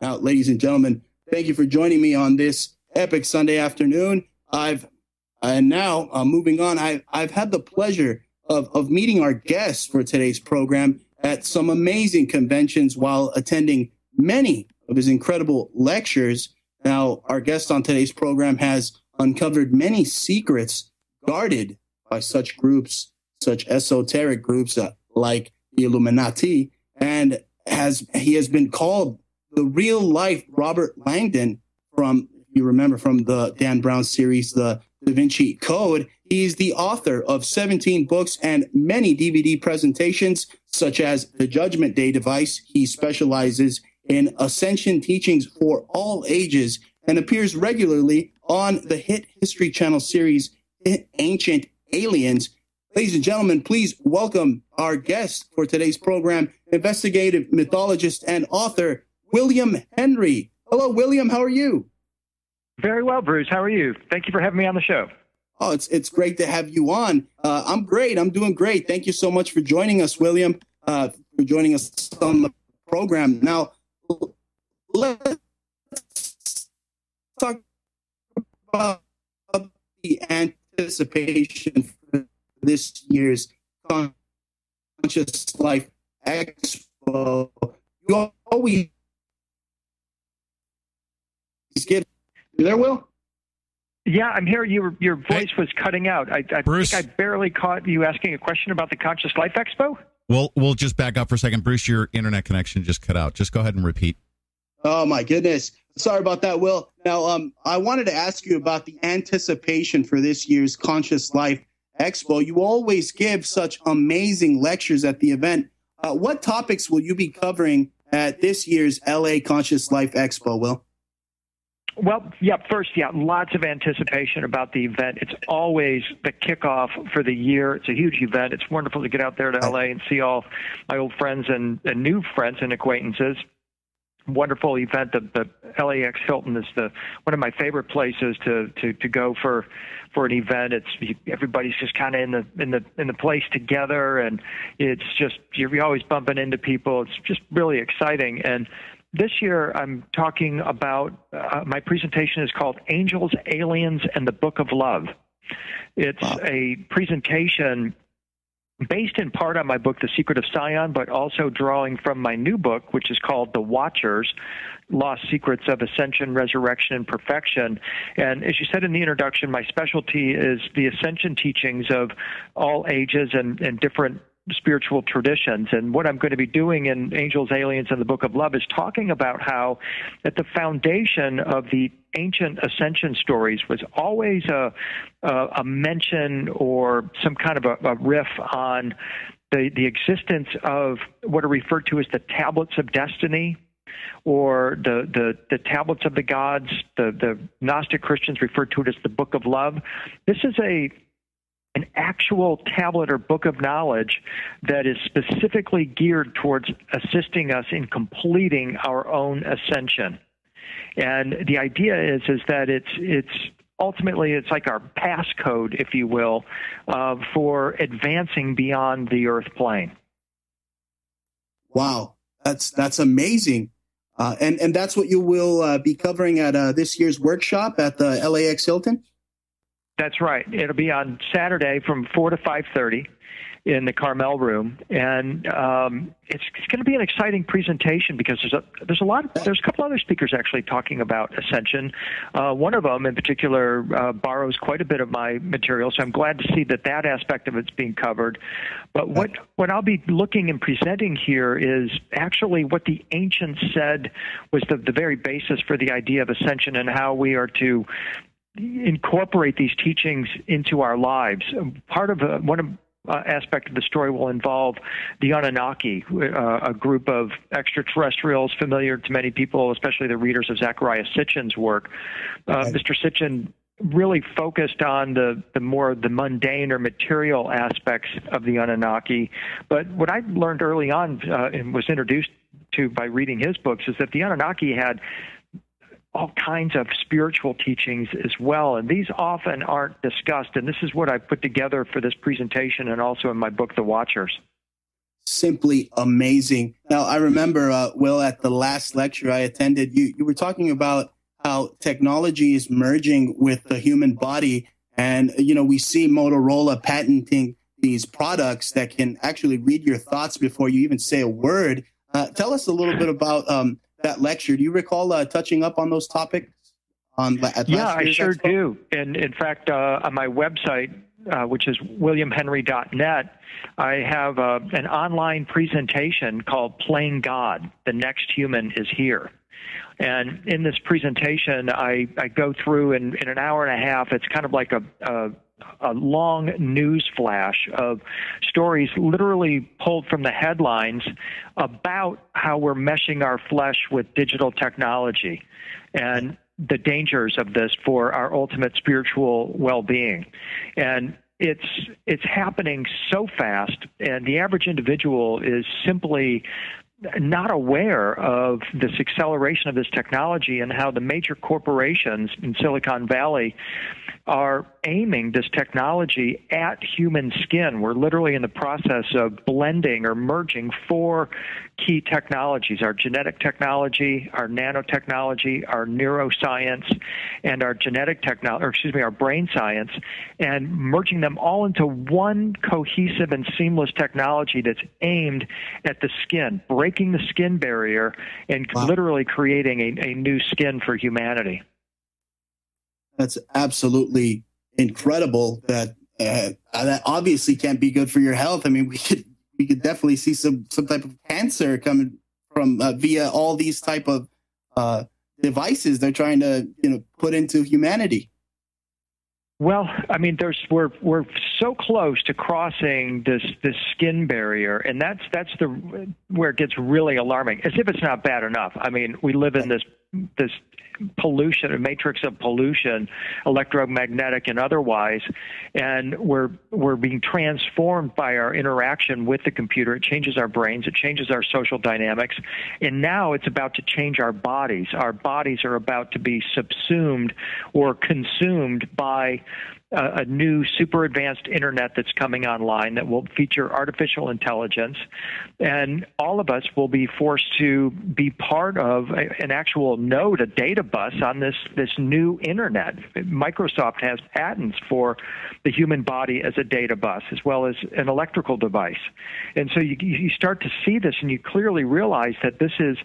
Now, ladies and gentlemen, thank you for joining me on this epic Sunday afternoon. Moving on, I've had the pleasure of meeting our guests for today's program at some amazing conventions while attending many of his incredible lectures. Now, our guest on today's program has uncovered many secrets guarded by such groups, such esoteric groups like the Illuminati, and he has been called the real life Robert Langdon from, if you remember, from the Dan Brown series, the DaVinci Code. He's the author of 17 books and many DVD presentations, such as The Judgment Day Device. He specializes in ascension teachings for all ages and appears regularly on the hit History Channel series, Ancient Aliens. Ladies and gentlemen, please welcome our guest for today's program, investigative mythologist and author, William Henry. Hello, William. How are you? Very well, Bruce. How are you? Thank you for having me on the show. Oh, it's great to have you on. I'm great. I'm doing great. Thank you so much for joining us, William, for joining us on the program. Now, let's talk about the anticipation for this year's Conscious Life Expo. You always give. You there, Will? Yeah, I'm here. Your voice was cutting out. I think I barely caught you asking a question about the Conscious Life Expo. We'll just back up for a second. Bruce, your internet connection just cut out. Just go ahead and repeat. Oh, my goodness. Sorry about that, Will. Now, I wanted to ask you about the anticipation for this year's Conscious Life Expo. You always give such amazing lectures at the event. What topics will you be covering at this year's LA Conscious Life Expo, Will? Well, lots of anticipation about the event. It's always the kickoff for the year. It's a huge event. It's wonderful to get out there to LA and see all my old friends and new friends and acquaintances. Wonderful event. The LAX Hilton is one of my favorite places to go for an event. Everybody's just kind of in the place together, and it's just you're always bumping into people. It's just really exciting. And this year, I'm talking about, my presentation is called Angels, Aliens, and the Book of Love. It's a presentation based in part on my book, The Secret of Sion, but also drawing from my new book, which is called The Watchers, Lost Secrets of Ascension, Resurrection, and Perfection. And as you said in the introduction, my specialty is the ascension teachings of all ages and different spiritual traditions. And what I'm going to be doing in Angels, Aliens, and the Book of Love is talking about how at the foundation of the ancient ascension stories was always a mention or some kind of a riff on the existence of what are referred to as the tablets of destiny, or the tablets of the gods. The Gnostic Christians refer to it as the Book of Love. This is an actual tablet or book of knowledge that is specifically geared towards assisting us in completing our own ascension. And the idea is that it's ultimately it's like our passcode, if you will, for advancing beyond the earth plane. Wow, that's amazing. And that's what you will be covering at this year's workshop at the LAX Hilton? That's right. It'll be on Saturday from 4 to 5:30 in the Carmel room, and it's going to be an exciting presentation because there's a couple other speakers actually talking about ascension. One of them in particular borrows quite a bit of my material, so I'm glad to see that aspect of it's being covered. But what I'll be looking and presenting here is actually what the ancients said was the very basis for the idea of ascension and how we are to incorporate these teachings into our lives. One aspect of the story will involve the Anunnaki, a group of extraterrestrials familiar to many people, especially the readers of Zecharia Sitchin's work. Mr. Sitchin really focused on the mundane or material aspects of the Anunnaki. But what I learned early on and was introduced to by reading his books is that the Anunnaki had all kinds of spiritual teachings as well, and these often aren't discussed, and this is what I put together for this presentation and also in my book, The Watchers. Simply amazing. Now, I remember, Will, at the last lecture I attended, you were talking about how technology is merging with the human body, and, we see Motorola patenting these products that can actually read your thoughts before you even say a word. Tell us a little bit about that lecture. Do you recall touching up on those topics? Yeah, I sure do. And in fact, on my website, which is williamhenry.net, I have an online presentation called Playing God, The Next Human is Here. And in this presentation, I go through in an hour and a half. It's kind of like a long news flash of stories literally pulled from the headlines about how we're meshing our flesh with digital technology and the dangers of this for our ultimate spiritual well-being. And it's happening so fast, and the average individual is simply not aware of this acceleration of this technology and how the major corporations in Silicon Valley are aiming this technology at human skin. We're literally in the process of blending or merging 4 key technologies: our genetic technology, our nanotechnology, our neuroscience, and our our brain science, and merging them all into one cohesive and seamless technology that's aimed at the skin, breaking the skin barrier and literally creating a new skin for humanity. That's absolutely incredible. That obviously can't be good for your health. I mean, we could definitely see some type of cancer coming from via all these type of devices they're trying to put into humanity. Well, I mean, we're so close to crossing this skin barrier, and that's where it gets really alarming. As if it's not bad enough. I mean, we live in this pollution, a matrix of pollution, electromagnetic and otherwise, and we're being transformed by our interaction with the computer. It changes our brains, it changes our social dynamics, and now it's about to change our bodies. Our bodies are about to be subsumed or consumed by a new super advanced internet that's coming online that will feature artificial intelligence, and all of us will be forced to be part of an actual node, a data bus on this new internet. Microsoft has patents for the human body as a data bus as well as an electrical device. And so you start to see this, and you clearly realize that this is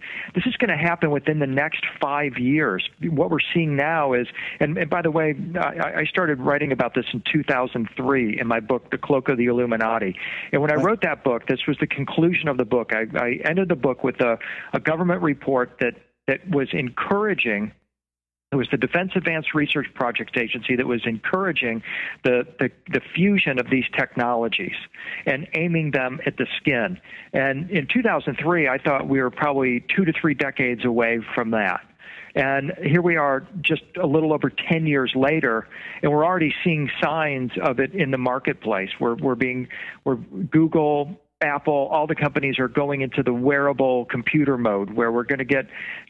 going to happen within the next 5 years. What we're seeing now is, and by the way, I started writing about this in 2003 in my book, The Cloak of the Illuminati. And when I wrote that book, this was the conclusion of the book. I ended the book with a government report that was encouraging. It was the Defense Advanced Research Projects Agency that was encouraging the fusion of these technologies and aiming them at the skin. And in 2003, I thought we were probably 2 to 3 decades away from that. And here we are just a little over 10 years later, and we're already seeing signs of it in the marketplace. We're Google, Apple, all the companies are going into the wearable computer mode where we're going to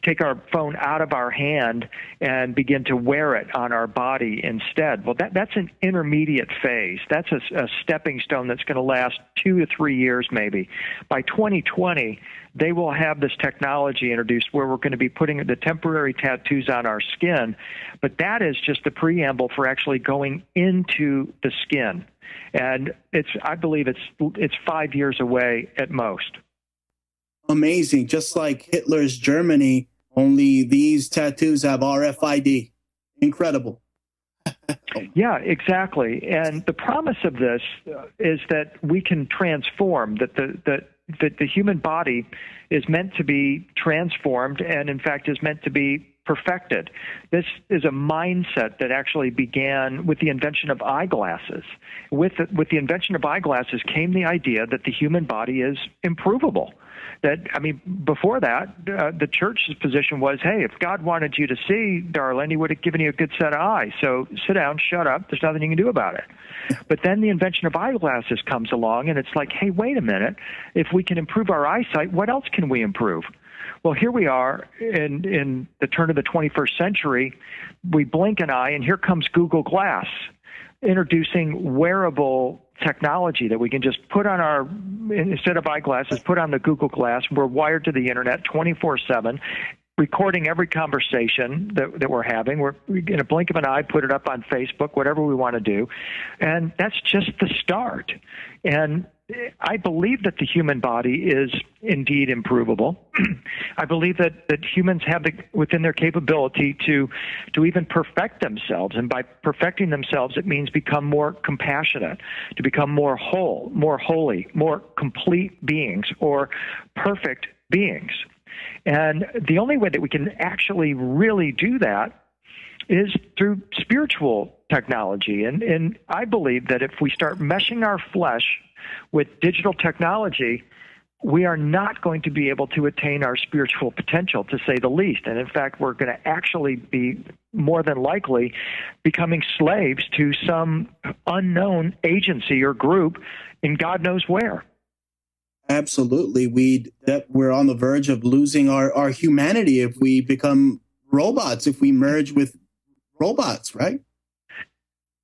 take our phone out of our hand and begin to wear it on our body instead. Well, that's an intermediate phase. That's a stepping stone that's going to last 2 to 3 years maybe. By 2020, they will have this technology introduced where we're going to be putting the temporary tattoos on our skin, but that is just the preamble for actually going into the skin. And I believe it's 5 years away at most. Amazing. Just like Hitler's Germany, only these tattoos have RFID. Incredible. Yeah, exactly. And the promise of this is that we can transform, that the human body is meant to be transformed and, in fact, is meant to be perfected. This is a mindset that actually began with the invention of eyeglasses. With the invention of eyeglasses came the idea that the human body is improvable. Before that, the church's position was, hey, if God wanted you to see, darling, he would have given you a good set of eyes. So sit down, shut up. There's nothing you can do about it. But then the invention of eyeglasses comes along, and it's like, hey, wait a minute. If we can improve our eyesight, what else can we improve? Well, here we are in the turn of the 21st century. We blink an eye, and here comes Google Glass, introducing wearable technology that we can just put on instead of eyeglasses, put on the Google Glass. We're wired to the internet 24/7, recording every conversation that we're having. We're in a blink of an eye, put it up on Facebook, whatever we want to do. And that's just the start. And I believe that the human body is indeed improvable. I believe that humans have within their capability to even perfect themselves. And by perfecting themselves, it means become more compassionate, to become more whole, more holy, more complete beings, or perfect beings. And the only way that we can actually really do that is through spiritual technology. And I believe that if we start meshing our flesh with digital technology, we are not going to be able to attain our spiritual potential, to say the least. And in fact, we're going to actually be more than likely becoming slaves to some unknown agency or group in God knows where. Absolutely. We're on the verge of losing our humanity if we become robots, if we merge with robots, right?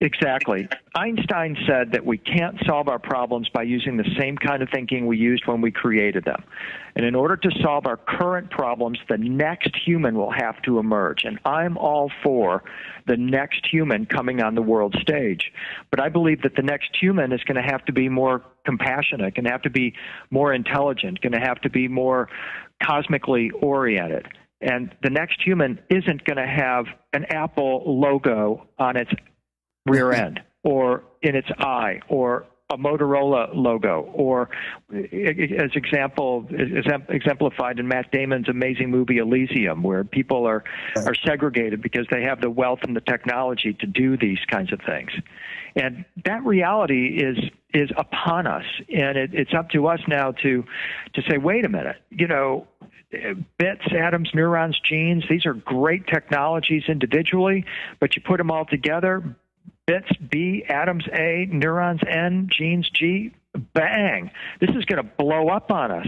Exactly. Einstein said that we can't solve our problems by using the same kind of thinking we used when we created them. And in order to solve our current problems, the next human will have to emerge. And I'm all for the next human coming on the world stage. But I believe that the next human is going to have to be more compassionate, going to have to be more intelligent, going to have to be more cosmically oriented. And the next human isn't going to have an Apple logo on its rear end or in its eye or a Motorola logo, or as exemplified in Matt Damon's amazing movie Elysium, where people are segregated because they have the wealth and the technology to do these kinds of things. And that reality is upon us, and it's up to us now to say, wait a minute, bits, atoms, neurons, genes, these are great technologies individually, but you put them all together, bits B, atoms A, neurons N, genes G, bang. This is going to blow up on us.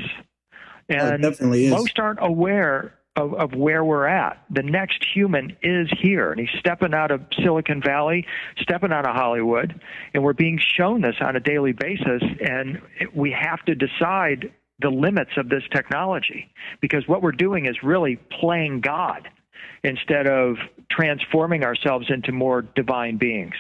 And it definitely is. Most aren't aware of where we're at. The next human is here, and he's stepping out of Silicon Valley, stepping out of Hollywood, and we're being shown this on a daily basis, and we have to decide the limits of this technology, because what we're doing is really playing God instead of transforming ourselves into more divine beings.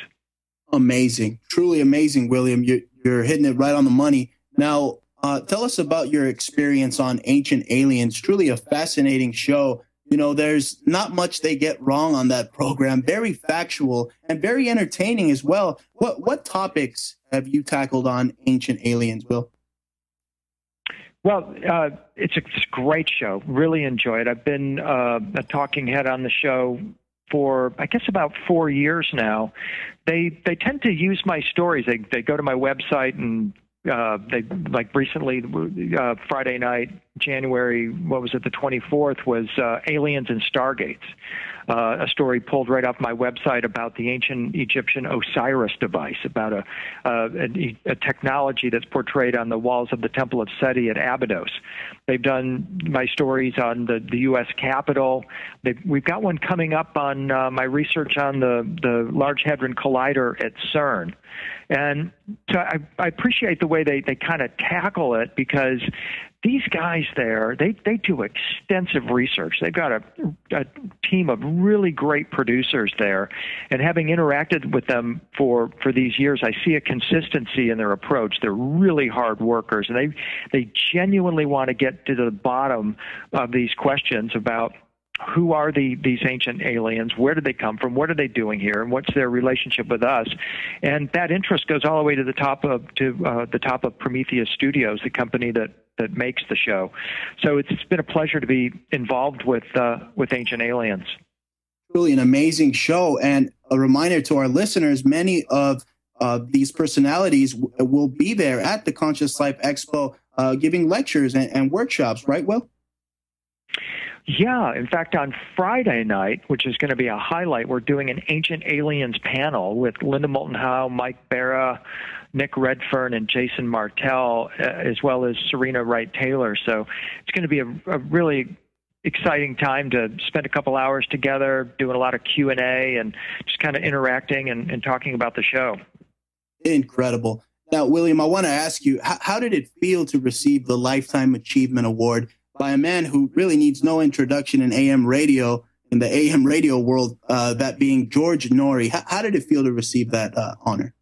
Amazing. Truly amazing, William. You're hitting it right on the money. Now, tell us about your experience on Ancient Aliens. Truly a fascinating show. There's not much they get wrong on that program. Very factual and very entertaining as well. What topics have you tackled on Ancient Aliens, Will? Well, it's a great show. Really enjoy it. I've been a talking head on the show for, I guess, about 4 years now. They tend to use my stories. They go to my website, and they, like recently, Friday night, January, the 24th, was Aliens and Stargates, a story pulled right off my website about the ancient Egyptian Osiris device, about a technology that's portrayed on the walls of the Temple of Seti at Abydos. They've done my stories on the U.S. Capitol. We've got one coming up on my research on the Large Hadron Collider at CERN. And so I appreciate the way way they kind of tackle it, because these guys there, they do extensive research. They've got a team of really great producers there, and having interacted with them for these years, I see a consistency in their approach. They're really hard workers, and they genuinely want to get to the bottom of these questions about who are these ancient aliens, where did they come from, what are they doing here, and what's their relationship with us. And that interest goes all the way to the top of Prometheus Studios, the company that makes the show. So it's been a pleasure to be involved with Ancient Aliens. Really an amazing show, and a reminder to our listeners, many of these personalities will be there at the Conscious Life Expo giving lectures and workshops, right, Will? Yeah, in fact, on Friday night, which is going to be a highlight, we're doing an Ancient Aliens panel with Linda Moulton Howe, Mike Barra, Nick Redfern, and Jason Martell, as well as Serena Wright-Taylor. So it's going to be a really exciting time to spend a couple hours together, doing a lot of Q&A and just kind of interacting and talking about the show. Incredible. Now, William, I want to ask you, how did it feel to receive the Lifetime Achievement Award by a man who really needs no introduction in AM radio, in the AM radio world, that being George Norrie? How did it feel to receive that honor?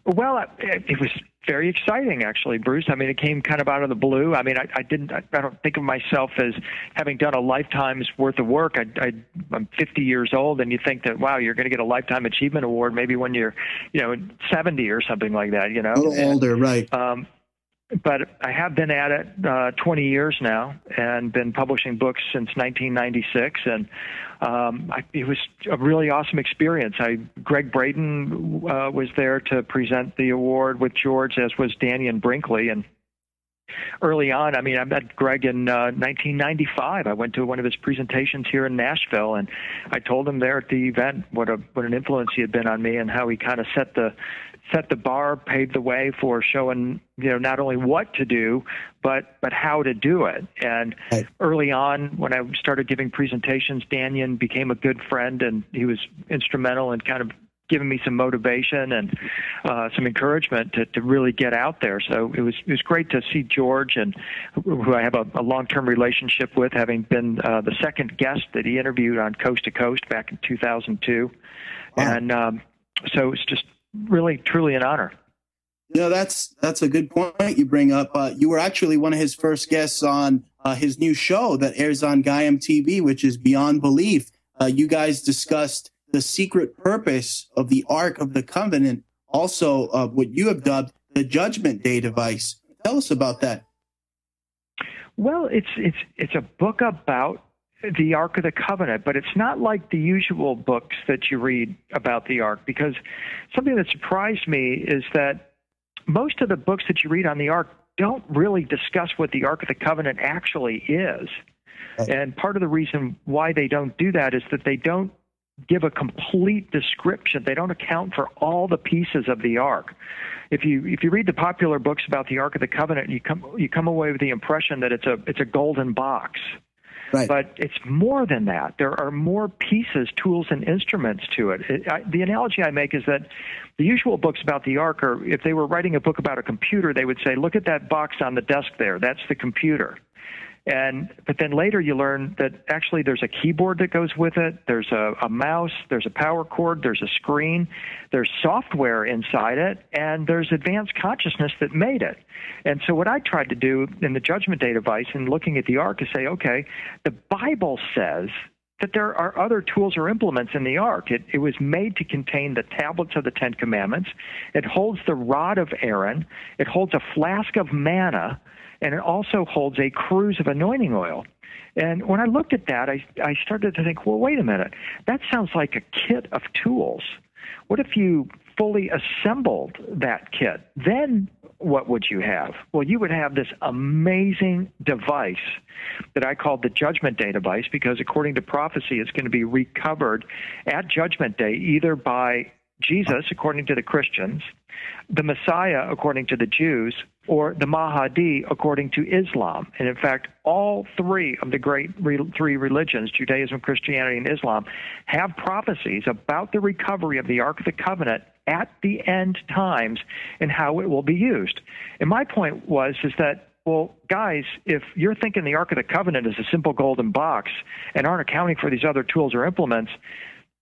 Well, it was very exciting, actually, Bruce. I mean, it came kind of out of the blue. I mean, I don't think of myself as having done a lifetime's worth of work. I'm 50 years old, and you think that, wow, you're going to get a Lifetime Achievement Award maybe when you're, 70 or something like that, A little older, right. But I have been at it 20 years now and been publishing books since 1996, and it was a really awesome experience. Greg Braden was there to present the award with George, as was Daniel Brinkley, and early on, I mean, I met Greg in 1995. I went to one of his presentations here in Nashville, and I told him there at the event what an influence he had been on me, and how he kind of set the bar, paved the way for showing, not only what to do, but how to do it. And early on, when I started giving presentations, Daniel became a good friend, and he was instrumental in kind of giving me some motivation and some encouragement to really get out there. So it was great to see George, and who I have a long-term relationship with, having been the second guest that he interviewed on Coast to Coast back in 2002. Wow. And so it's just really, truly an honor. That's a good point you bring up. You were actually one of his first guests on his new show that airs on Gaiam TV, which is Beyond Belief. You guys discussed the secret purpose of the Ark of the Covenant, also what you have dubbed the Judgment Day device. Tell us about that. Well, it's a book about the Ark of the Covenant, but it's not like the usual books that you read about the Ark, because something that surprised me is that most of the books that you read on the Ark don't really discuss what the Ark of the Covenant actually is. And part of the reason why they don't do that is that they don't give a complete description. They don't account for all the pieces of the Ark. If you read the popular books about the Ark of the Covenant, you come away with the impression that it's a golden box. Right. But it's more than that. There are more pieces, tools, and instruments to it. The analogy I make is that the usual books about the Ark are, if they were writing a book about a computer, they would say, look at that box on the desk there. That's the computer. But then later you learn that actually there's a keyboard that goes with it, there's a mouse, there's a power cord, there's a screen, there's software inside it, and there's advanced consciousness that made it. And so what I tried to do in the Judgment Day device and looking at the Ark is say, okay, the Bible says that there are other tools or implements in the Ark. It was made to contain the tablets of the Ten Commandments. It holds the rod of Aaron. It holds a flask of manna. And it also holds a cruse of anointing oil. And when I looked at that, I started to think, well, wait a minute. That sounds like a kit of tools. What if you fully assembled that kit? Then what would you have? Well, you would have this amazing device that I called the Judgment Day device, because according to prophecy, it's going to be recovered at Judgment Day either by Jesus, according to the Christians, the Messiah, according to the Jews, or the Mahdi, according to Islam. And in fact, all three of the great three religions, Judaism, Christianity, and Islam, have prophecies about the recovery of the Ark of the Covenant at the end times and how it will be used. And my point is that, well, guys, if you're thinking the Ark of the Covenant is a simple golden box and aren't accounting for these other tools or implements,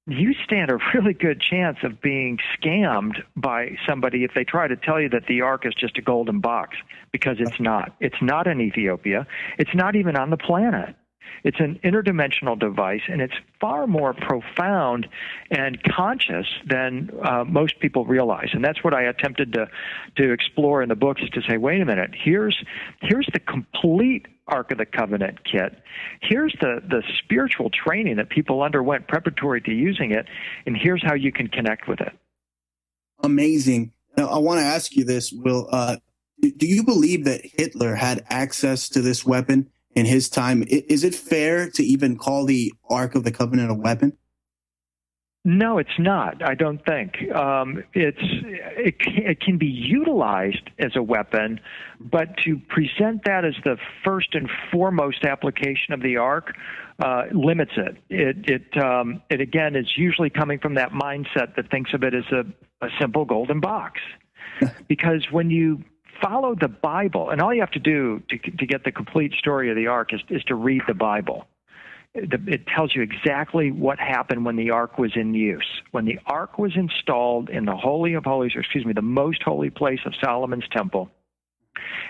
you stand a really good chance of being scammed by somebody if they try to tell you that the Ark is just a golden box, because it's not. It's not in Ethiopia. It's not even on the planet. It's an interdimensional device, and it's far more profound and conscious than most people realize. And that's what I attempted to explore in the book, is to say, wait a minute, here's the complete Ark of the Covenant kit. Here's the spiritual training that people underwent preparatory to using it, and here's how you can connect with it. Amazing. Now, I want to ask you this, Will. Do you believe that Hitler had access to this weapon in his time? Is it fair to even call the Ark of the Covenant a weapon? No, it's not. I don't think. It can be utilized as a weapon, but to present that as the first and foremost application of the Ark limits it. It again is usually coming from that mindset that thinks of it as a simple golden box, because when you follow the Bible, and all you have to do to get the complete story of the Ark is to read the Bible. It tells you exactly what happened when the Ark was in use. When the Ark was installed in the Holy of Holies, the most holy place of Solomon's temple,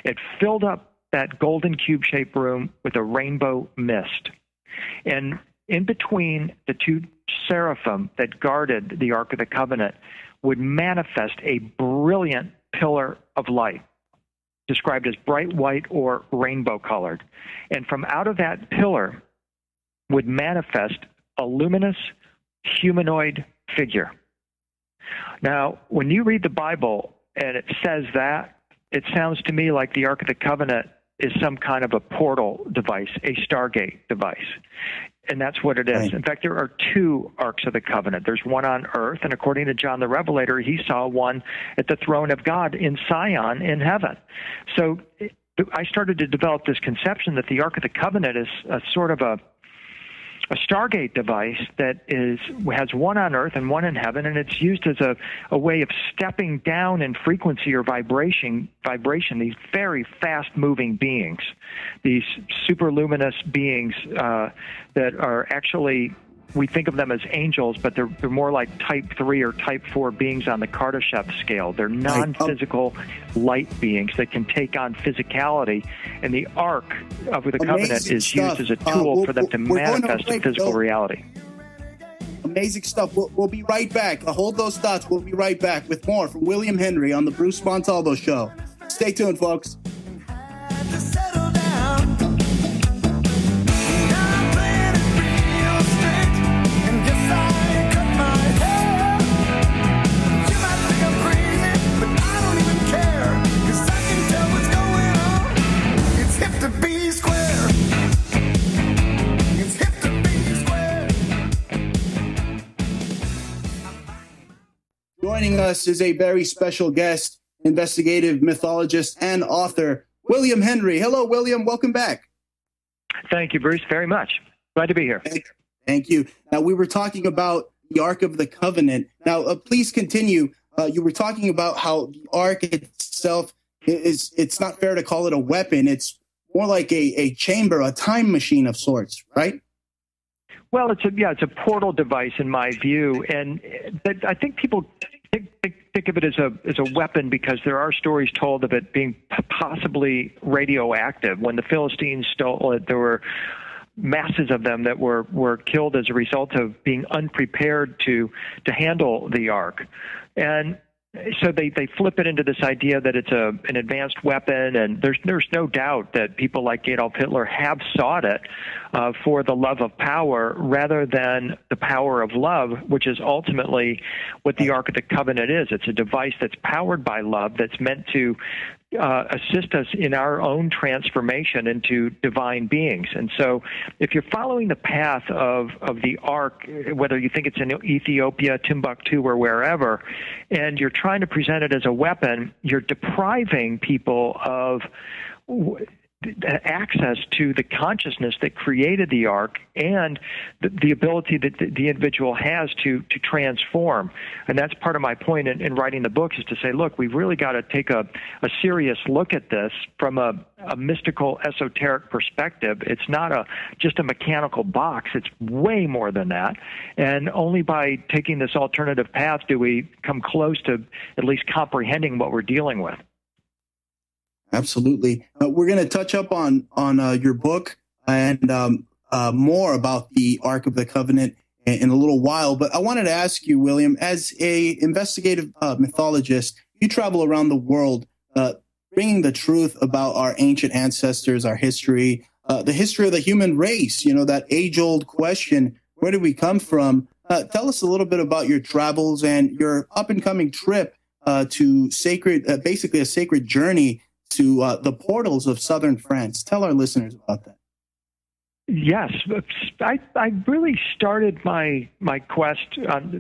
it filled up that golden cube-shaped room with a rainbow mist. And in between the two seraphim that guarded the Ark of the Covenant would manifest a brilliant pillar of light, described as bright white or rainbow colored. And from out of that pillar would manifest a luminous humanoid figure. Now, when you read the Bible and it says that, it sounds to me like the Ark of the Covenant is some kind of a portal device, a Stargate device. And that's what it is. Right. In fact, there are two Arks of the Covenant. There's one on earth, and according to John the Revelator, he saw one at the throne of God in Sion in heaven. So I started to develop this conception that the Ark of the Covenant is a sort of a Stargate device that has one on earth and one in heaven, and it's used as a way of stepping down in frequency or vibration, these very fast-moving beings, these superluminous beings that are actually, we think of them as angels, but they're more like type 3 or type 4 beings on the Kardashev scale. They're non-physical light beings that can take on physicality, and the Ark of the Covenant is used as a tool for them to manifest a physical reality. Amazing stuff. We'll be right back. Hold those thoughts. We'll be right back with more from William Henry on the Bruce Montalvo Show. Stay tuned, folks. Joining us is a very special guest, investigative mythologist and author, William Henry. Hello, William. Welcome back. Thank you, Bruce, very much. Glad to be here. Thank you. Now, we were talking about the Ark of the Covenant. Now, please continue. You were talking about how the Ark itself it's not fair to call it a weapon. It's more like a chamber, a time machine of sorts, right? Well, it's a portal device in my view, and I think people think of it as a weapon because there are stories told of it being possibly radioactive. When the Philistines stole it, there were masses of them that were killed as a result of being unprepared to handle the Ark. And so they flip it into this idea that it's an advanced weapon, and there's no doubt that people like Adolf Hitler have sought it for the love of power rather than the power of love, which is ultimately what the Ark of the Covenant is. It's a device that's powered by love that's meant to assist us in our own transformation into divine beings. And so if you're following the path of the Ark, whether you think it's in Ethiopia, Timbuktu, or wherever, and you're trying to present it as a weapon, you're depriving people of access to the consciousness that created the ark and the ability that the individual has to transform. And that's part of my point in writing the book, is to say, look, we've really got to take a serious look at this from a mystical, esoteric perspective. It's not just a mechanical box. It's way more than that. And only by taking this alternative path do we come close to at least comprehending what we're dealing with. Absolutely. We're going to touch up on your book and more about the Ark of the Covenant in a little while. But I wanted to ask you, William, as a investigative mythologist, you travel around the world bringing the truth about our ancient ancestors, our history, the history of the human race, that age-old question, where did we come from? Tell us a little bit about your travels and your up-and-coming trip to basically a sacred journey to the portals of southern France. Tell our listeners about that. Yes, I really started my quest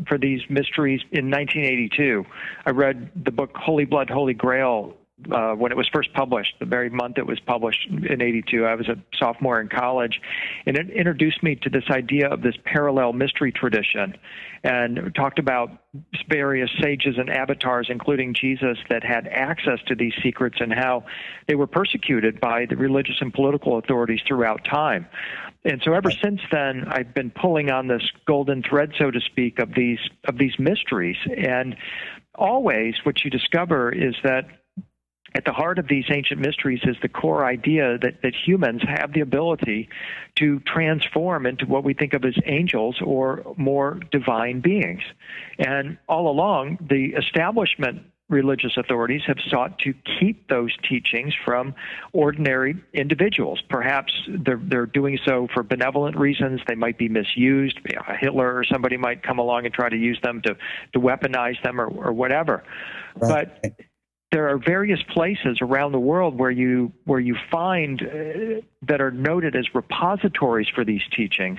for these mysteries in 1982. I read the book Holy Blood, Holy Grail when it was first published, the very month it was published in 82. I was a sophomore in college, and it introduced me to this idea of this parallel mystery tradition, and talked about various sages and avatars, including Jesus, that had access to these secrets and how they were persecuted by the religious and political authorities throughout time. And so ever since then, I've been pulling on this golden thread, so to speak, of these mysteries. And always what you discover is that at the heart of these ancient mysteries is the core idea that humans have the ability to transform into what we think of as angels or more divine beings. And all along, the establishment religious authorities have sought to keep those teachings from ordinary individuals. Perhaps they're doing so for benevolent reasons. They might be misused. Hitler or somebody might come along and try to use them to weaponize them or whatever. Right. But there are various places around the world where you find that are noted as repositories for these teachings.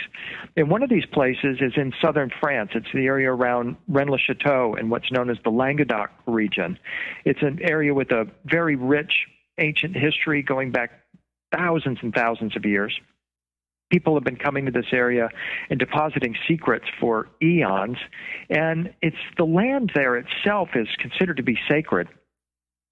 And one of these places is in southern France. It's the area around Rennes-le-Château and what's known as the Languedoc region. It's an area with a very rich ancient history going back thousands and thousands of years. People have been coming to this area and depositing secrets for eons. And it's the land there itself is considered to be sacred.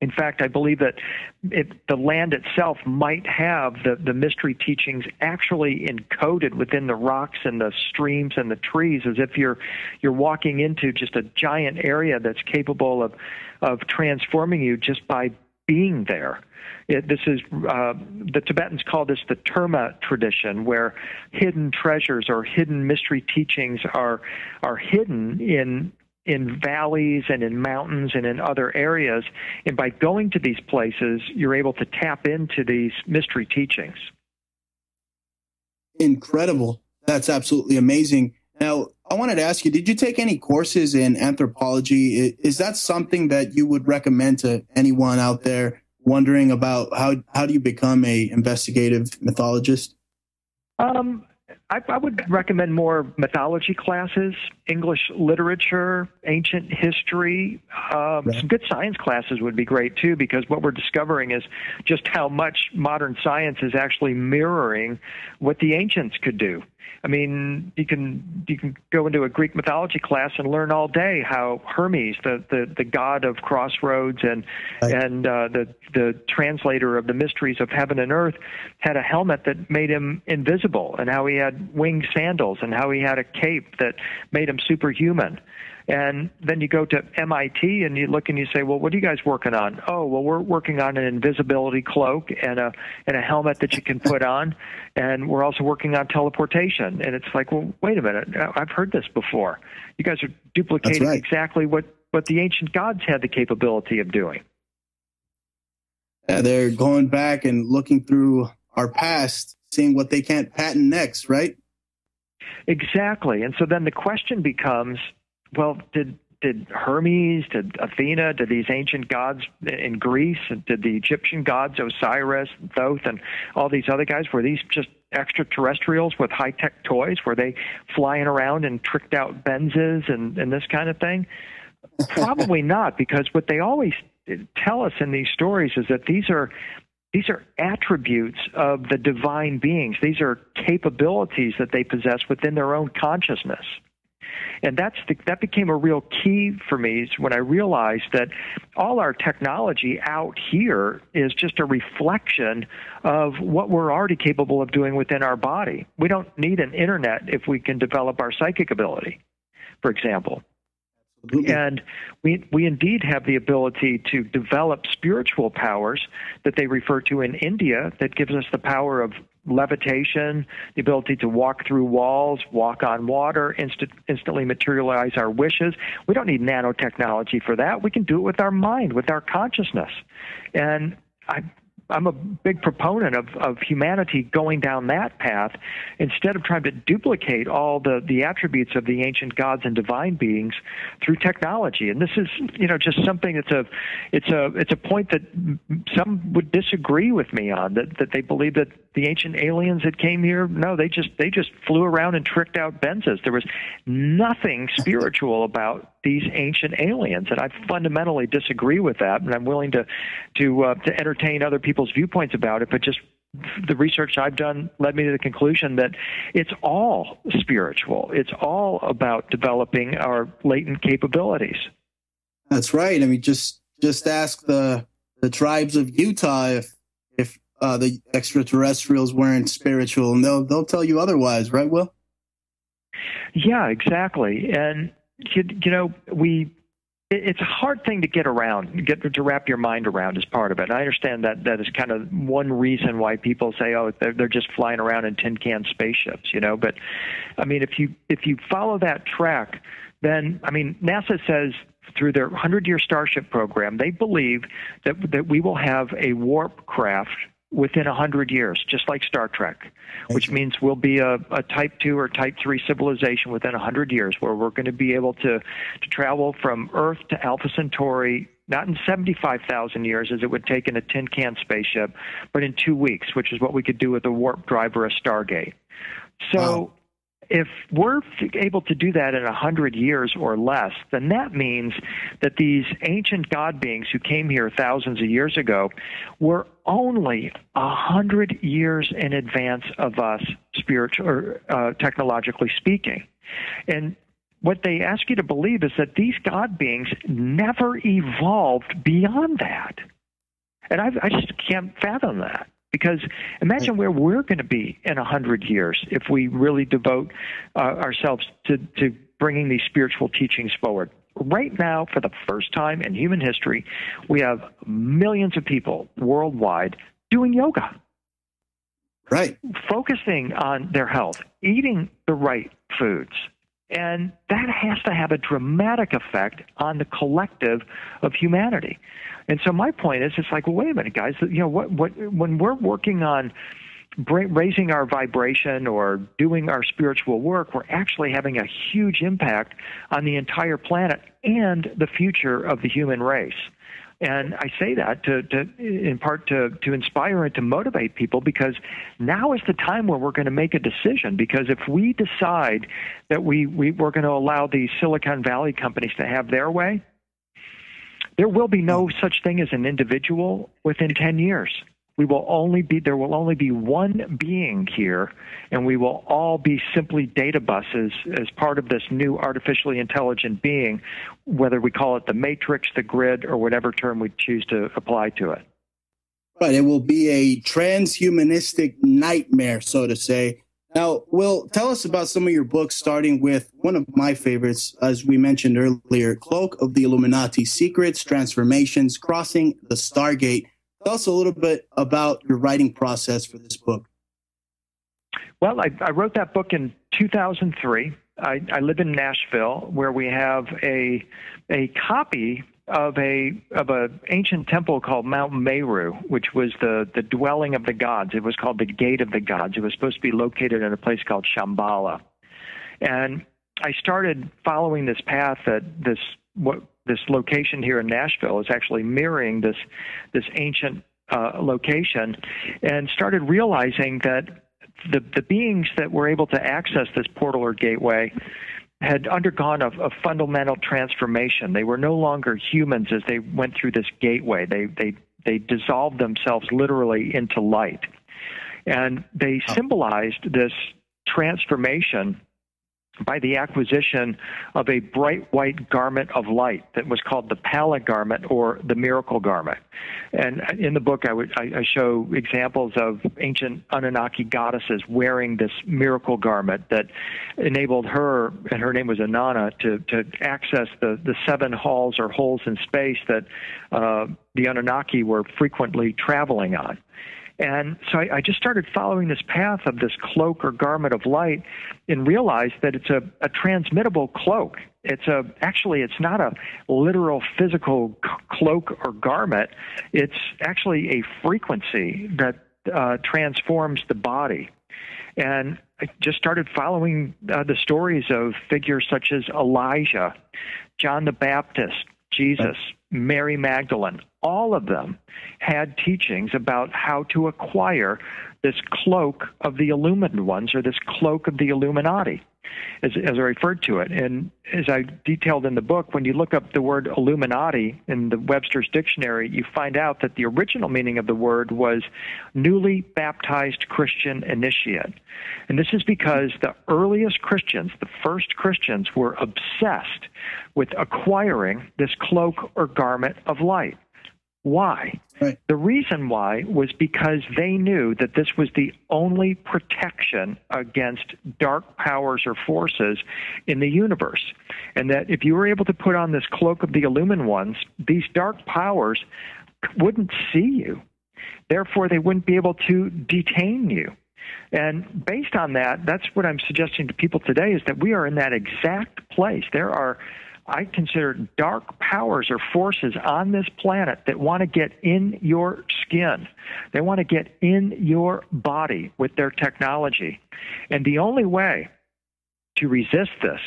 In fact, I believe that the land itself might have the mystery teachings actually encoded within the rocks and the streams and the trees, as if you're walking into just a giant area that's capable of transforming you just by being there. The Tibetans call this the Terma tradition, where hidden treasures or hidden mystery teachings are hidden in valleys and in mountains and in other areas. And by going to these places, you're able to tap into these mystery teachings. Incredible. That's absolutely amazing. Now, I wanted to ask you, did you take any courses in anthropology? Is that something that you would recommend to anyone out there wondering about how do you become a investigative mythologist? I would recommend more mythology classes, English literature, ancient history. Some good science classes would be great, too, because what we're discovering is just how much modern science is actually mirroring what the ancients could do. I mean, you can go into a Greek mythology class and learn all day how Hermes, the god of crossroads and the translator of the mysteries of heaven and earth, had a helmet that made him invisible, and how he had winged sandals, and how he had a cape that made him superhuman. And then you go to MIT and you look and you say, well, what are you guys working on? Oh, well, we're working on an invisibility cloak and a helmet that you can put on. And we're also working on teleportation. And it's like, well, wait a minute. I've heard this before. You guys are duplicating exactly what the ancient gods had the capability of doing. Yeah, they're going back and looking through our past, seeing what they can't patent next, right? Exactly. And so then the question becomes, well, did Hermes, did Athena, did these ancient gods in Greece, did the Egyptian gods, Osiris, Thoth, and all these other guys, were these just extraterrestrials with high-tech toys? Were they flying around in tricked-out Benzes and this kind of thing? Probably not, because what they always tell us in these stories is that these are These are attributes of the divine beings. These are capabilities that they possess within their own consciousness. And that became a real key for me when I realized that all our technology out here is just a reflection of what we're already capable of doing within our body. We don't need an internet if we can develop our psychic ability, for example. And we indeed have the ability to develop spiritual powers that they refer to in India that gives us the power of levitation, the ability to walk through walls, walk on water, instantly materialize our wishes. We don't need nanotechnology for that. We can do it with our mind, with our consciousness. And I'm a big proponent of humanity going down that path instead of trying to duplicate all the attributes of the ancient gods and divine beings through technology. And this is, just something it's a point that some would disagree with me on, that they believe that the ancient aliens that came here, no, they just flew around and tricked out Benzes. There was nothing spiritual about these ancient aliens, and I fundamentally disagree with that, and I'm willing to entertain other people's viewpoints about it, but just the research I've done led me to the conclusion that it's all spiritual. It's all about developing our latent capabilities. That's right. I mean, just ask the tribes of Utah if the extraterrestrials weren't spiritual, and they'll tell you otherwise, right, Will? Yeah, exactly. And it's a hard thing to get around, to wrap your mind around as part of it. And I understand that is kind of one reason why people say, oh, they're just flying around in tin can spaceships, But I mean, if you follow that track, then NASA says through their 100-year Starship program, they believe that we will have a warp craft within 100 years, just like Star Trek, which means we'll be a Type 2 or Type 3 civilization within 100 years, where we're going to be able to travel from Earth to Alpha Centauri, not in 75,000 years as it would take in a tin can spaceship, but in 2 weeks, which is what we could do with a warp drive or a Stargate. So if we're able to do that in 100 years or less, then that means that these ancient god beings who came here thousands of years ago were only 100 years in advance of us, spiritual or technologically speaking. And what they ask you to believe is that these god beings never evolved beyond that. And I just can't fathom that. Because imagine where we're going to be in 100 years if we really devote ourselves to bringing these spiritual teachings forward. Right now, for the first time in human history, we have millions of people worldwide doing yoga. Right. Focusing on their health, eating the right foods. And that has to have a dramatic effect on the collective of humanity. And so my point is, it's like, well, wait a minute, guys. When we're working on raising our vibration or doing our spiritual work, we're actually having a huge impact on the entire planet and the future of the human race. And I say that in part to inspire and to motivate people, because now is the time where we're going to make a decision. Because if we decide that we're going to allow these Silicon Valley companies to have their way, there will be no such thing as an individual within 10 years. There will only be one being here, and we will all be simply data buses as part of this new artificially intelligent being, whether we call it the matrix, the grid, or whatever term we choose to apply to it. Right. It will be a transhumanistic nightmare, so to say. Now, Will, tell us about some of your books, starting with one of my favorites, as we mentioned earlier, Cloak of the Illuminati: Secrets, Transformations, Crossing the Stargate. Tell us a little bit about your writing process for this book. Well, I wrote that book in 2003. I live in Nashville, where we have a copy of a ancient temple called Mount Meru, which was the dwelling of the gods. It was called the Gate of the Gods. It was supposed to be located in a place called Shambhala. And I started following this path that this location here in Nashville is actually mirroring this ancient location, and started realizing that the beings that were able to access this portal or gateway had undergone a fundamental transformation. They were no longer humans as they went through this gateway. They They dissolved themselves literally into light. And they symbolized this transformation by the acquisition of a bright white garment of light that was called the pallid garment or the miracle garment. And in the book, I show examples of ancient Anunnaki goddesses wearing this miracle garment that enabled her, and her name was Inanna, to access the seven halls or holes in space that the Anunnaki were frequently traveling on. And so I just started following this path of this cloak or garment of light and realized that it's a transmittable cloak. It's not a literal physical cloak or garment. It's actually a frequency that transforms the body. And I just started following the stories of figures such as Elijah, John the Baptist, Jesus, Mary Magdalene. All of them had teachings about how to acquire this cloak of the illumined ones, or this cloak of the Illuminati, as I referred to it. And as I detailed in the book, when you look up the word Illuminati in the Webster's Dictionary, you find out that the original meaning of the word was newly baptized Christian initiate. And this is because the earliest Christians, the first Christians, were obsessed with acquiring this cloak or garment of light. Why? Right. The reason why was because they knew that this was the only protection against dark powers or forces in the universe. And that if you were able to put on this cloak of the illumined ones, these dark powers wouldn't see you. Therefore, they wouldn't be able to detain you. And based on that, that's what I'm suggesting to people today, is that we are in that exact place. There are, I consider, dark powers or forces on this planet that want to get in your skin. They want to get in your body with their technology. And the only way to resist this,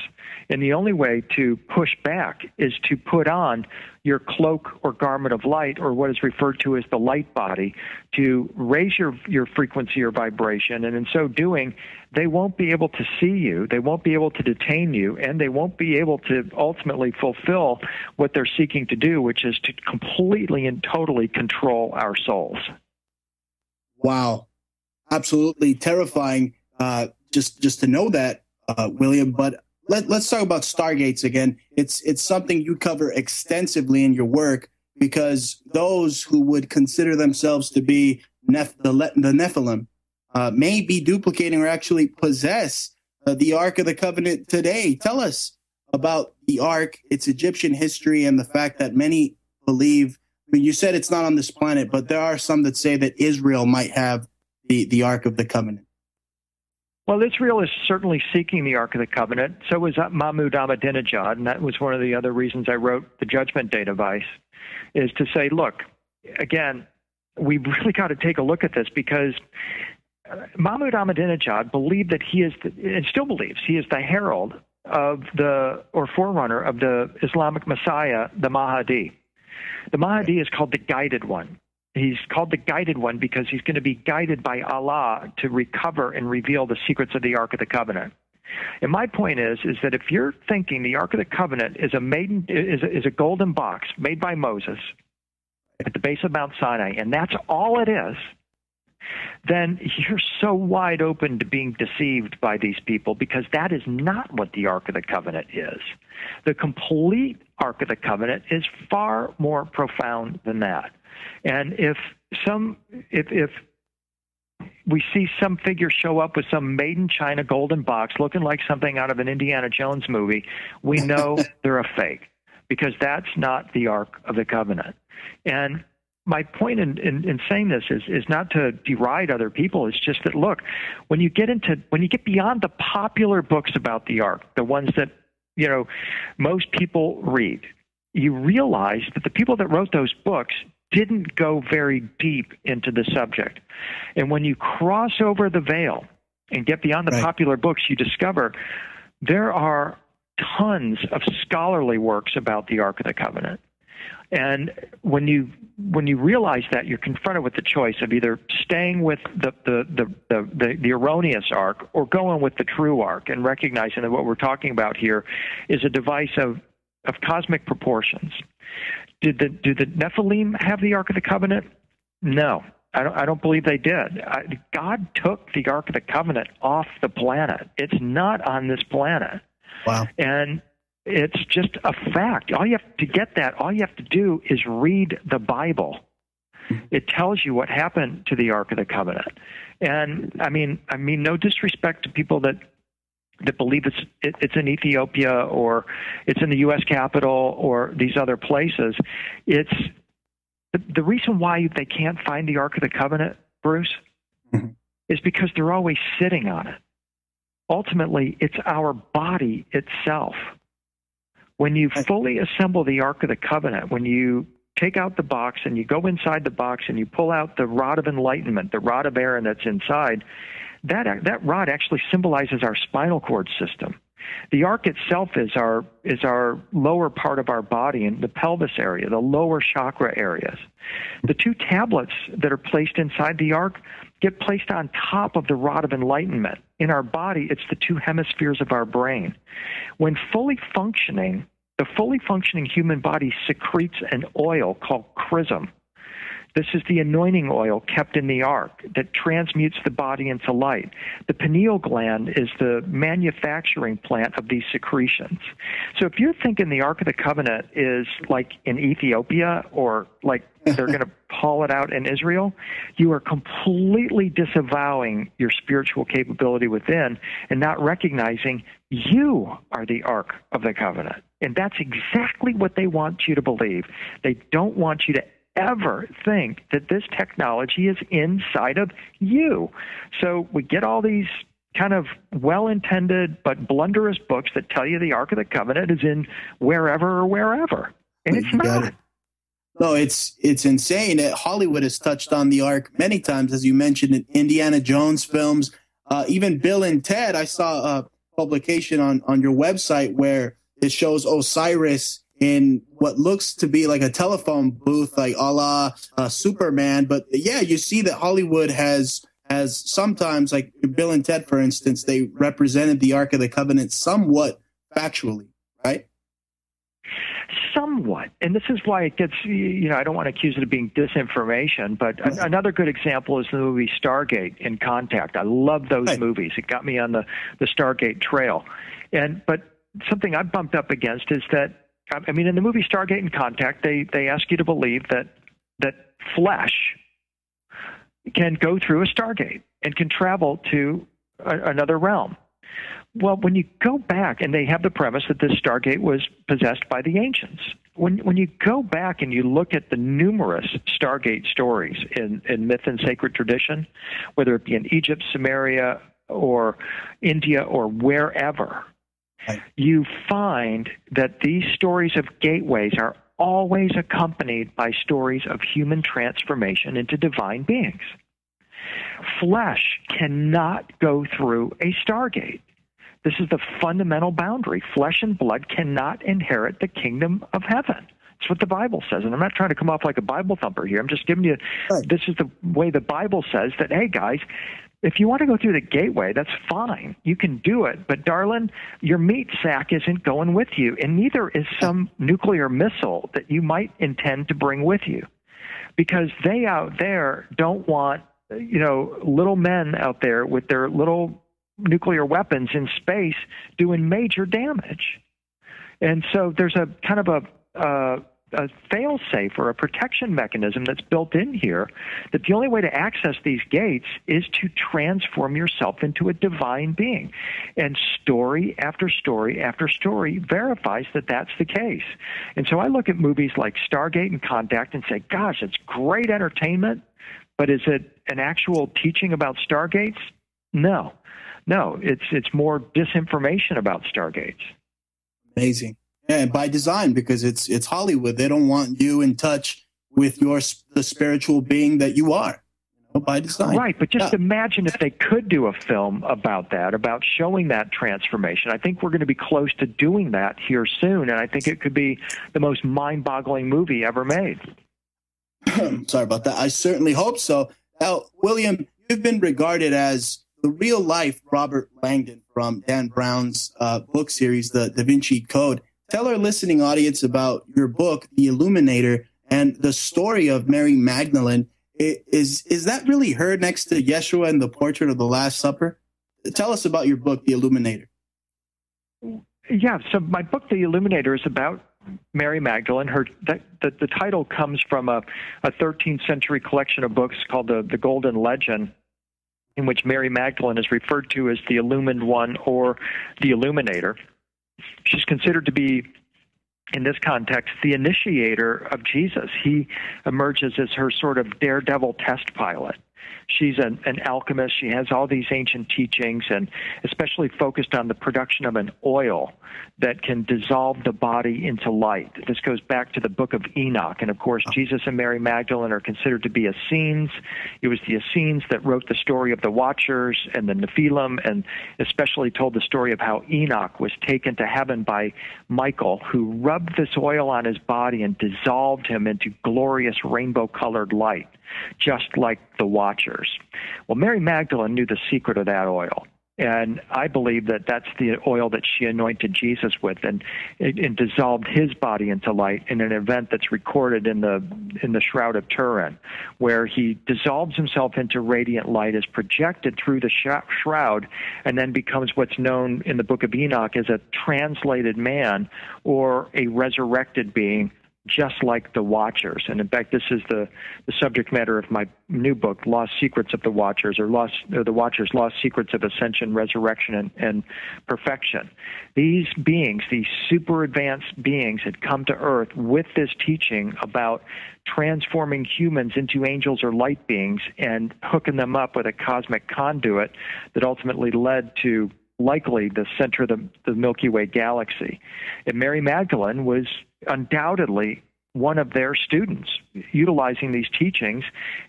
and the only way to push back, is to put on your cloak or garment of light, or what is referred to as the light body, to raise your frequency or vibration. And in so doing, they won't be able to see you, they won't be able to detain you, and they won't be able to ultimately fulfill what they're seeking to do, which is to completely and totally control our souls. Wow. Absolutely terrifying, just to know that, William. But let's talk about stargates again. It's something you cover extensively in your work, because those who would consider themselves to be the Nephilim may be duplicating or actually possess the Ark of the Covenant today. Tell us about the Ark, its Egyptian history, and the fact that many believe, I mean, you said it's not on this planet, but there are some that say that Israel might have the Ark of the Covenant. Well, Israel is certainly seeking the Ark of the Covenant. So was Mahmoud Ahmadinejad, and that was one of the other reasons I wrote the Judgment Day device, is to say, look, again, we really got to take a look at this, because Mahmoud Ahmadinejad believed that he is, and still believes, he is the herald of or forerunner of the Islamic Messiah, the Mahdi. The Mahdi is called the Guided One. He's called the Guided One because he's going to be guided by Allah to recover and reveal the secrets of the Ark of the Covenant. And my point is that if you're thinking the Ark of the Covenant is a golden box made by Moses at the base of Mount Sinai, and that's all it is, then you're so wide open to being deceived by these people, because that is not what the Ark of the Covenant is. The complete Ark of the Covenant is far more profound than that. And if we see some figure show up with some made in China golden box looking like something out of an Indiana Jones movie, we know they're a fake, because that's not the Ark of the Covenant. And my point in saying this is not to deride other people. It's just that, look, when you get beyond the popular books about the Ark, the ones that, most people read, you realize that the people that wrote those books didn't go very deep into the subject. And when you cross over the veil and get beyond the popular books, you discover there are tons of scholarly works about the Ark of the Covenant. And when you realize that, you're confronted with the choice of either staying with the erroneous Ark or going with the true Ark, and recognizing that what we're talking about here is a device of cosmic proportions, Do the Nephilim have the Ark of the Covenant? No, I don't believe they did. God took the Ark of the Covenant off the planet. It's not on this planet. Wow. And it's just a fact. All you have to do is read the Bible. It tells you what happened to the Ark of the Covenant. And I mean, no disrespect to people that believe it's in Ethiopia or it's in the U.S. Capitol or these other places. It's the reason why they can't find the Ark of the Covenant, Bruce, is because they're always sitting on it. Ultimately, it's our body itself. When you fully assemble the Ark of the Covenant, when you take out the box and you go inside the box and you pull out the rod of enlightenment, the rod of Aaron that's inside, that rod actually symbolizes our spinal cord system. The ark itself is our lower part of our body and the pelvis area, the lower chakra areas. The two tablets that are placed inside the ark get placed on top of the rod of enlightenment. In our body, it's the two hemispheres of our brain. When fully functioning, the fully functioning human body secretes an oil called chrism. This is the anointing oil kept in the ark that transmutes the body into light. The pineal gland is the manufacturing plant of these secretions. So if you're thinking the Ark of the Covenant is like in Ethiopia or like they're going to haul it out in Israel, you are completely disavowing your spiritual capability within and not recognizing you are the Ark of the Covenant. And that's exactly what they want you to believe. They don't want you to ever think that this technology is inside of you. So we get all these kind of well-intended but blunderous books that tell you the Ark of the Covenant is in wherever or wherever. And it's not. No, it's insane. Hollywood has touched on the Ark many times, as you mentioned, in Indiana Jones films. Even Bill and Ted, I saw a publication on your website where it shows Osiris in what looks to be like a telephone booth, like a la Superman. But yeah, you see that Hollywood has sometimes, like Bill and Ted, for instance, they represented the Ark of the Covenant somewhat factually, right? Somewhat. And this is why it gets, I don't want to accuse it of being disinformation, but another good example is the movie Stargate in Contact. I love those movies. It got me on the Stargate trail. But something I bumped up against is that, in the movie Stargate in Contact, they ask you to believe that flesh can go through a Stargate and can travel to another realm. Well, when you go back, and they have the premise that this Stargate was possessed by the ancients. When you go back and you look at the numerous Stargate stories in myth and sacred tradition, whether it be in Egypt, Samaria, or India, or wherever, you find that these stories of gateways are always accompanied by stories of human transformation into divine beings. Flesh cannot go through a Stargate. This is the fundamental boundary. Flesh and blood cannot inherit the kingdom of heaven. That's what the Bible says. And I'm not trying to come off like a Bible thumper here. I'm just giving you, this is the way the Bible says that, hey, guys, if you want to go through the gateway, that's fine. You can do it. But, darling, your meat sack isn't going with you, and neither is some nuclear missile that you might intend to bring with you. Because they out there don't want, little men out there with their little nuclear weapons in space doing major damage. And so there's a kind of a fail-safe or a protection mechanism that's built in here that the only way to access these gates is to transform yourself into a divine being. And story after story after story verifies that that's the case. And so I look at movies like Stargate and Contact and say, gosh, it's great entertainment, but is it an actual teaching about Stargates? No, it's more disinformation about Stargates. Amazing. Yeah, and by design, because it's Hollywood. They don't want you in touch with the spiritual being that you are, by design. Right, but just imagine if they could do a film about that, about showing that transformation. I think we're going to be close to doing that here soon, and I think it could be the most mind-boggling movie ever made. Sorry about that. I certainly hope so. Now, William, you've been regarded as the real-life Robert Langdon from Dan Brown's book series, The DaVinci Code. tell our listening audience about your book, The Illuminator, and the story of Mary Magdalene. Is that really her next to Yeshua in the portrait of the Last Supper? Tell us about your book, The Illuminator. Yeah, so my book, The Illuminator, is about Mary Magdalene. The title comes from a 13th century collection of books called the Golden Legend, in which Mary Magdalene is referred to as the Illumined One or the Illuminator. She's considered to be, in this context, the initiator of Jesus. He emerges as her sort of daredevil test pilot. She's an alchemist. She has all these ancient teachings, and especially focused on the production of an oil that can dissolve the body into light. This goes back to the book of Enoch. And, of course, Jesus and Mary Magdalene are considered to be Essenes. It was the Essenes that wrote the story of the Watchers and the Nephilim, and especially told the story of how Enoch was taken to heaven by Michael, who rubbed this oil on his body and dissolved him into glorious rainbow-colored light, just like the Watchers. Well, Mary Magdalene knew the secret of that oil, and I believe that that's the oil that she anointed Jesus with, and dissolved his body into light in an event that's recorded in the Shroud of Turin, where he dissolves himself into radiant light, is projected through the shroud, and then becomes what's known in the book of Enoch as a translated man or a resurrected being, just like the Watchers. And in fact, this is the subject matter of my new book, Lost Secrets of the Watchers, or the Watchers, Lost Secrets of Ascension, Resurrection, and Perfection. These beings, these super advanced beings, had come to Earth with this teaching about transforming humans into angels or light beings and hooking them up with a cosmic conduit that ultimately led to likely the center of the Milky Way galaxy. And Mary Magdalene was undoubtedly one of their students utilizing these teachings,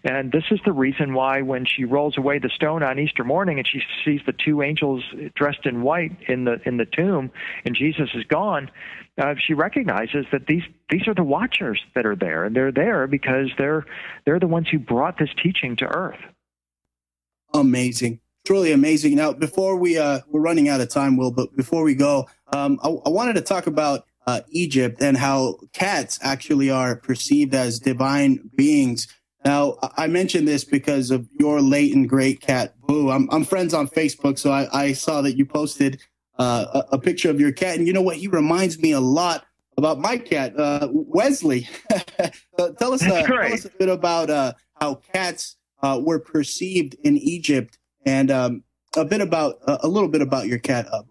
and this is the reason why when she rolls away the stone on Easter morning and she sees the two angels dressed in white in the tomb and Jesus is gone, she recognizes that these are the Watchers that are there, and they're there because they're the ones who brought this teaching to Earth. Amazing. Truly amazing. Now, before we're running out of time, Will, but before we go, I wanted to talk about Egypt and how cats actually are perceived as divine beings. Now, I mentioned this because of your late and great cat, Boo. I'm friends on Facebook, so I saw that you posted a picture of your cat. And you know what? He reminds me a lot about my cat, Wesley. Tell us a bit about how cats were perceived in Egypt, and a little bit about your cat, Boo.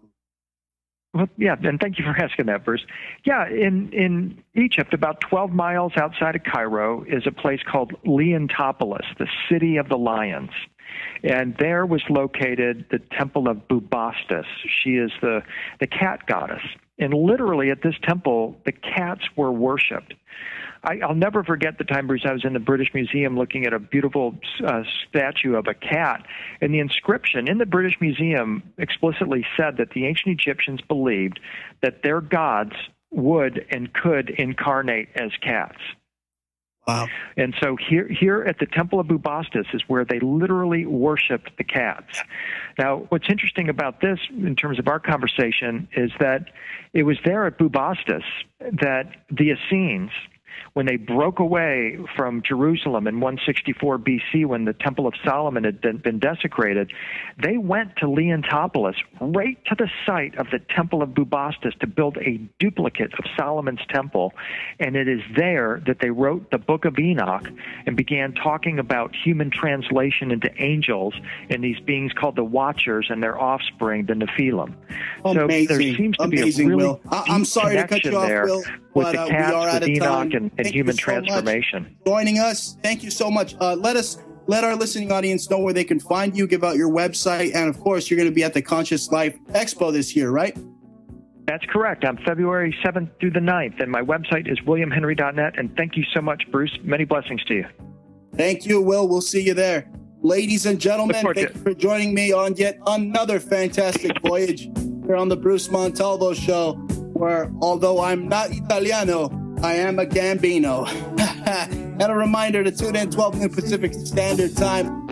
Well, yeah, and thank you for asking that, Bruce. Yeah, in Egypt, about 12 miles outside of Cairo, is a place called Leontopolis, the city of the lions. And there was located the temple of Bubastis. She is the cat goddess. And literally at this temple, the cats were worshipped. I'll never forget the time, Bruce, I was in the British Museum looking at a beautiful statue of a cat, and the inscription in the British Museum explicitly said that the ancient Egyptians believed that their gods would and could incarnate as cats. Wow. And so here at the Temple of Bubastis is where they literally worshipped the cats. Now, what's interesting about this in terms of our conversation is that it was there at Bubastis that the Essenes, when they broke away from Jerusalem in 164 BC, when the Temple of Solomon had been desecrated, they went to Leontopolis, right to the site of the Temple of Bubastis, to build a duplicate of Solomon's temple. And it is there that they wrote the Book of Enoch and began talking about human translation into angels and these beings called the Watchers and their offspring, the Nephilim. Amazing. So there seems to be a really Will. I'm sorry to cut you off, Will, with but the we cats, are out with of time. Enoch, and human transformation. Joining us. Thank you so much. Let our listening audience know where they can find you, give out your website, and of course, you're going to be at the Conscious Life Expo this year, right? That's correct. I'm February 7th through the 9th, and my website is williamhenry.net, and thank you so much, Bruce. Many blessings to you. Thank you, Will. We'll see you there. Ladies and gentlemen, thank you for joining me on yet another fantastic voyage here on the Bruce Montalvo Show, where although I'm not Italiano, I am a Gambino. And a reminder to tune in 12 noon Pacific Standard Time